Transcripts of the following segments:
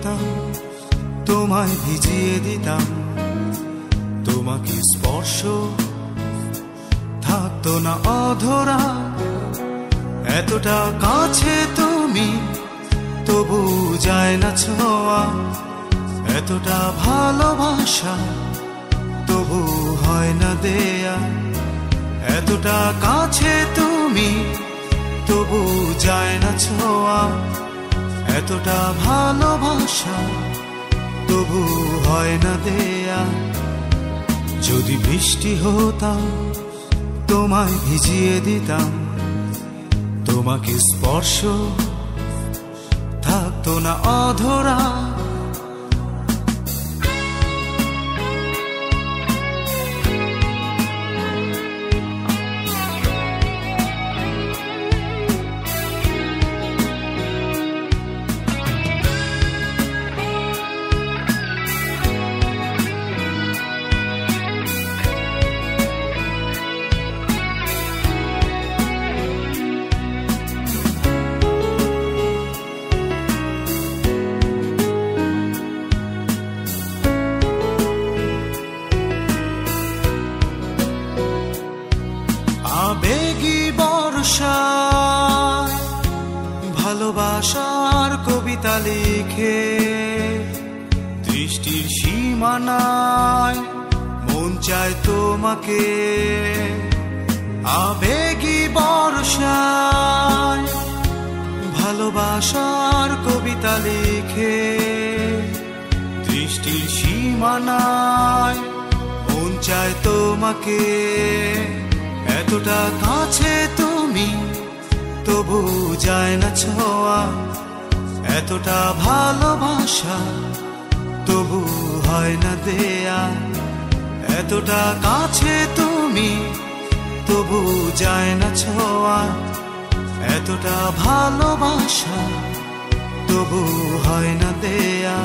হতাম তোমায় ভিজিয়ে দিতাম, তোমাকে স্পর্শ থাকতো না অধরা। এতটা কাছে তুমি তবু যায় না ছোঁয়া, এতটা ভালোবাসা তবু হয় না দেয়া। এতটা কাছে তুমি তবু যায় না ছোঁয়া, এতটা ভালোবাসা তবু হয় না দেয়া। যদি বৃষ্টি হতাম তোমায় ভিজিয়ে দিতাম, তোমাকে স্পর্শ থাকতো না অধরা। আবেগী বর্ষায় ভালোবাসার কবিতা লিখে, দৃষ্টির সীমানায় মন চায় তোমাকে। আবেগী বর্ষায় ভালোবাসার কবিতা লিখে, দৃষ্টির সীমানায় মন চায় তোমাকে। এতটা কাছে তুমি তবু যায় না ছোঁয়া, এতটা ভালোবাসা তবু হয় না দেয়া। এতটা কাছে তুমি তবু যায় না ছোঁয়া, এতটা ভালোবাসা তবু হয় না দেয়া।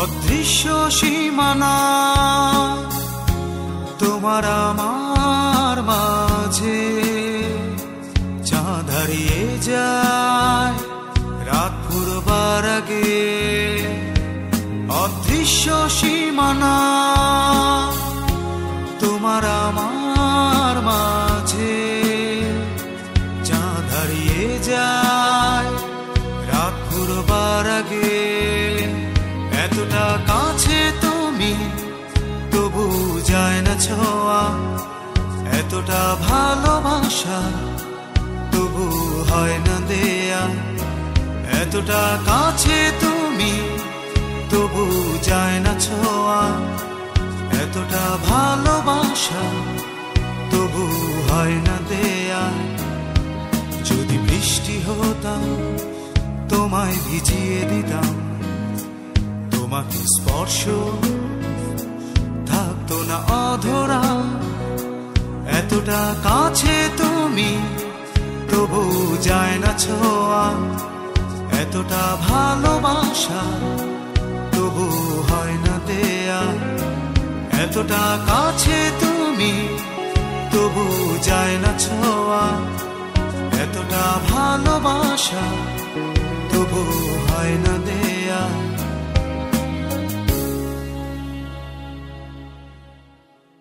অদৃশ্য সীমানা তোমার আমার মাঝে, চাঁদ হারিয়ে যায় রাত পুরবার আগে। অদৃশ্য সীমানা তোমার আমার মাঝে, চাঁদ হারিয়ে যায় রাত পুরবার আগে। এতটা কাছে তুমি তবু যায় না ছোঁয়া, এতটা ভালোবাসা তবু হয় না দেয়া। এতটা কাছে তুমি তবু যায় না ছোঁয়া, এতটা ভালোবাসা তবু হয় না দেয়া। যদি বৃষ্টি হতাম তোমায় ভিজিয়ে দিতাম, তোমাকে স্পর্শ থাকতো না অধরা। এতটা কাছে তুমি তবু যায় না ছোঁয়া, এতটা ভালোবাসা তবু হয় না দেয়া। এতটা কাছে তুমি তবু যায় না ছোঁয়া, এতটা ভালোবাসা তবু হয় না দেয়া।